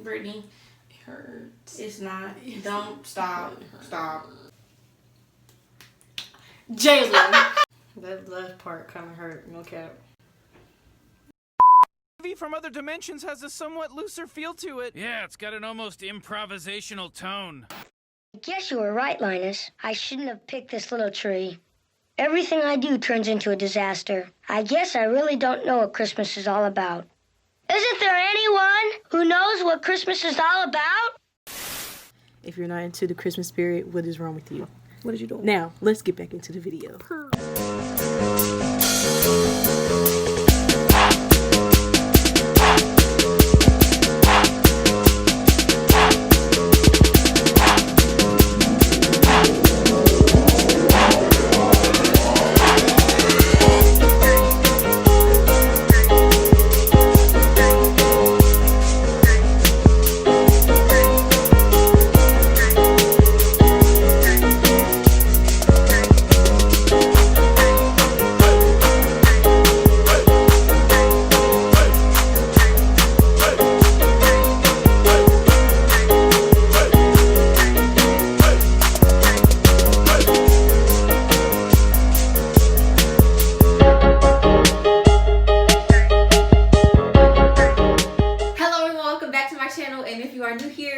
Brittany, it hurts. It's not. Don't stop. Stop. Jaylyn. That left part kind of hurt. No cap. From Other Dimensions has a somewhat looser feel to it. Yeah, it's got an almost improvisational tone. I guess you were right, Linus. I shouldn't have picked this little tree. Everything I do turns into a disaster. I guess I really don't know what Christmas is all about. Isn't there anyone who knows what Christmas is all about? If you're not into the Christmas spirit, what is wrong with you? What did you do? Now, let's get back into the video.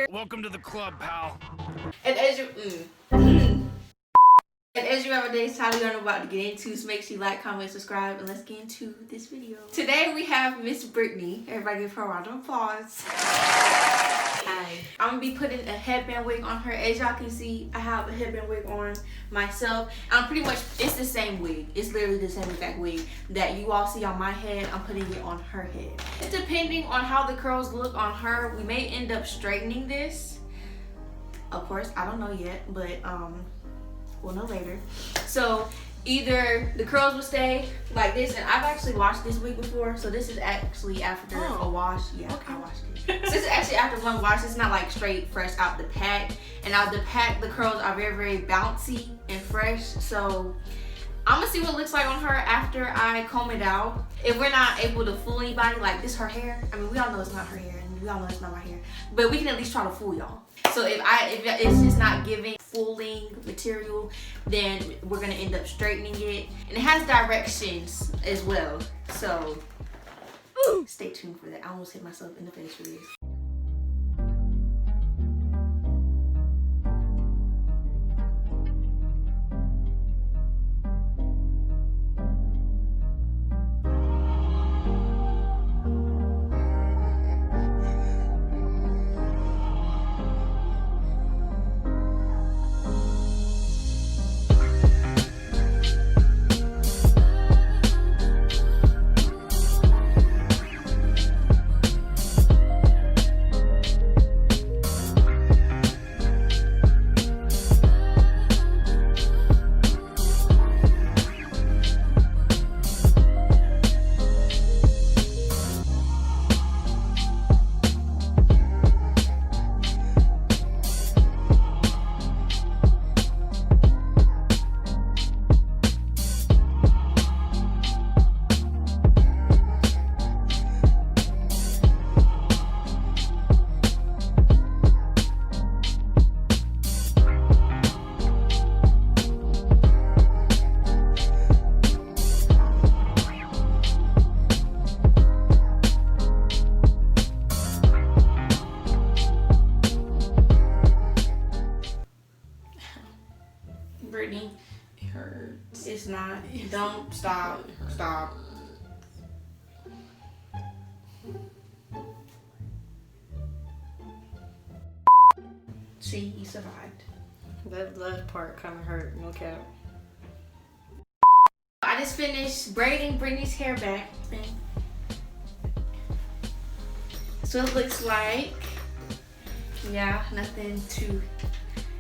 Welcome to the club, pal. And as you have a day's title you're about to get into, so make sure you like, comment, subscribe, and let's get into this video. Today we have Miss Brittany. Everybody give her a round of applause. Hi. I'm gonna be putting a headband wig on her. As y'all can see, I have a headband wig on myself. I'm pretty much, it's the same wig. It's literally the same exact wig that you all see on my head. I'm putting it on her head. It's depending on how the curls look on her. We may end up straightening this. Of course, I don't know yet, but we'll know later. So either the curls will stay like this, and I've actually washed this wig before, so this is actually after a wash. Yeah, okay. I washed it. So this is actually after one wash. It's not like straight fresh out the pack. And out the pack, the curls are very, very bouncy and fresh. So I'm gonna see what it looks like on her after I comb it out. If we're not able to fool anybody, like this her hair. I mean, we all know it's not her hair, and we all know it's not my hair, but we can at least try to fool y'all. So if it's just not giving fooling material, then we're gonna end up straightening it. And it has directions as well. So stay tuned for that. I almost hit myself in the face for this. Brittany, it hurts. It's not. Don't stop. Stop. See, you survived. That left part kind of hurt. No cap. I just finished braiding Brittany's hair back. So it looks like, yeah, nothing too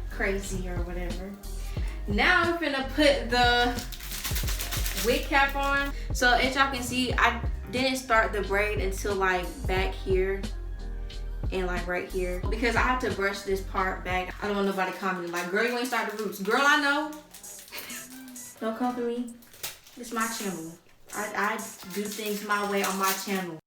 crazy or whatever. Now I'm gonna put the wig cap on. So as y'all can see, I didn't start the braid until like back here and like right here, because I have to brush this part back. I don't want nobody commenting like, girl, you ain't started the roots. Girl, I know. Don't come for me. It's my channel. I do things my way on my channel.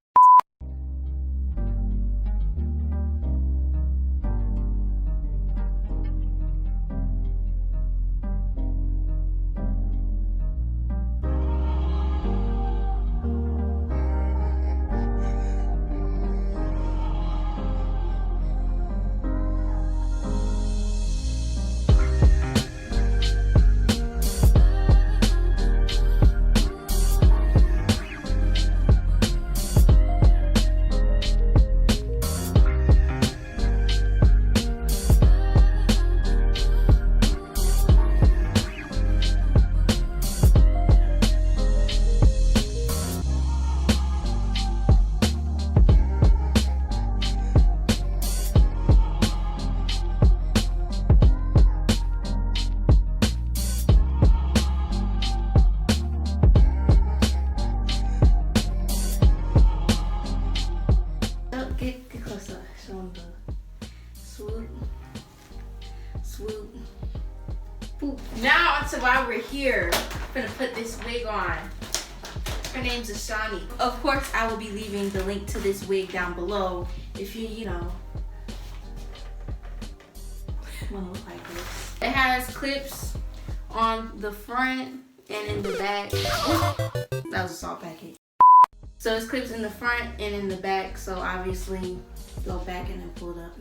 while we're here, I'm gonna put this wig on. Her name's Ashani. Of course, I will be leaving the link to this wig down below if you know, wanna look like this. It has clips on the front and in the back. That was a salt packet. So it's clips in the front and in the back, so obviously go back and then pull it up.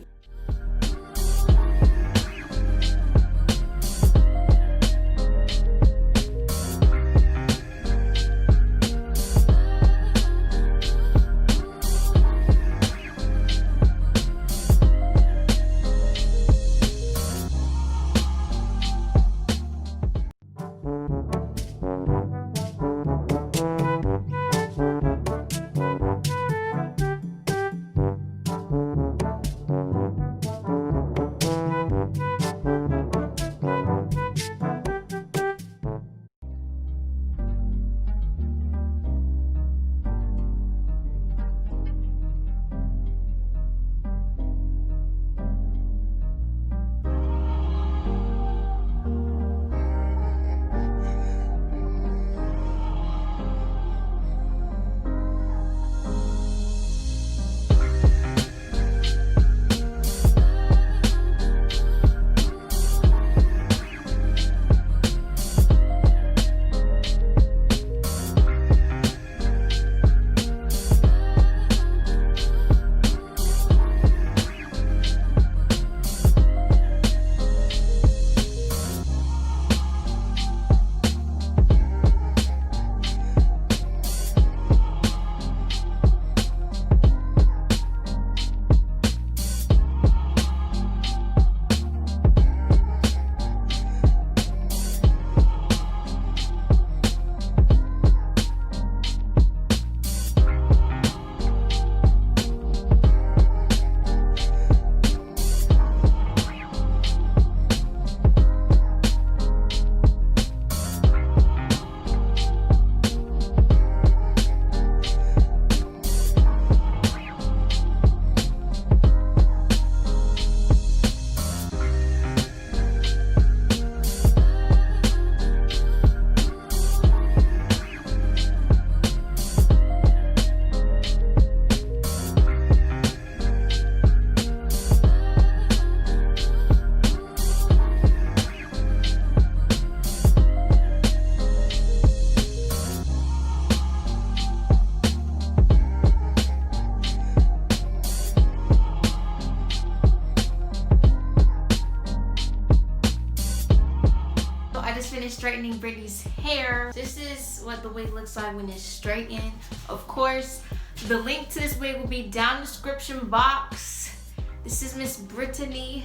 Finished straightening Brittany's hair. This is what the wig looks like when it's straightened. Of course, the link to this wig will be down in the description box. This is Miss Brittany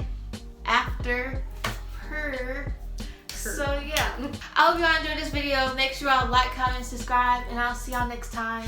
after her. So yeah, I hope y'all enjoyed this video. Make sure y'all like, comment, subscribe, and I'll see y'all next time.